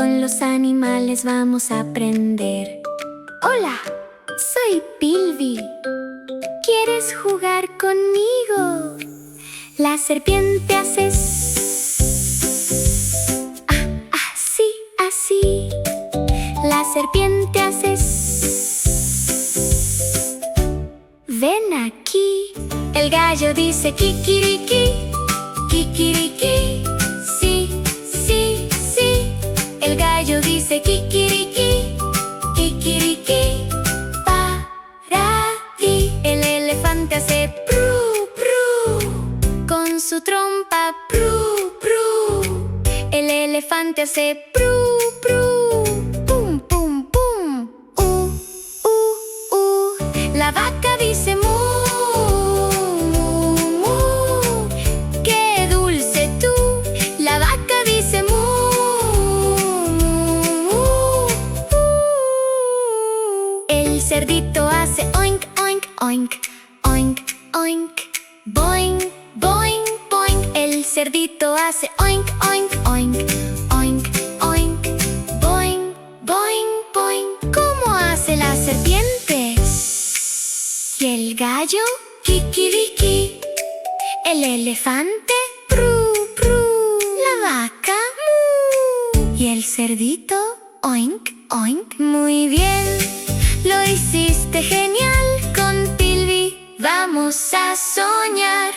con los animales vamos a aprender. Hola, soy Pilvi. ¿Quieres jugar conmigo? La serpiente hace así, así. La serpiente hace ven aquí. El gallo dice kikiriki, kikiriki. Sí, sí, sí. El gallo dice kikiriki, kikiriki. Para ti. El elefante hace pru, pru. Con su trompa pru, pru. El elefante hace pru, pru. Pum, pum, pum. La vaca dice mu, mu, mu. ¡Qué dulce tú! La vaca dice mu, mu, mu. El cerdito hace oink, oink, oink, oink, oink. Boing, boing, boing. El cerdito hace oink, oink, oink, oink, oink. Boing, boing, boing. ¿Cómo hace la serpiente? Y el gallo, kikiriki. El elefante, pru, pru. La vaca, mu. Y el cerdito, oink, oink. Muy bien, lo hiciste genial con Pilvi. Vamos a soñar.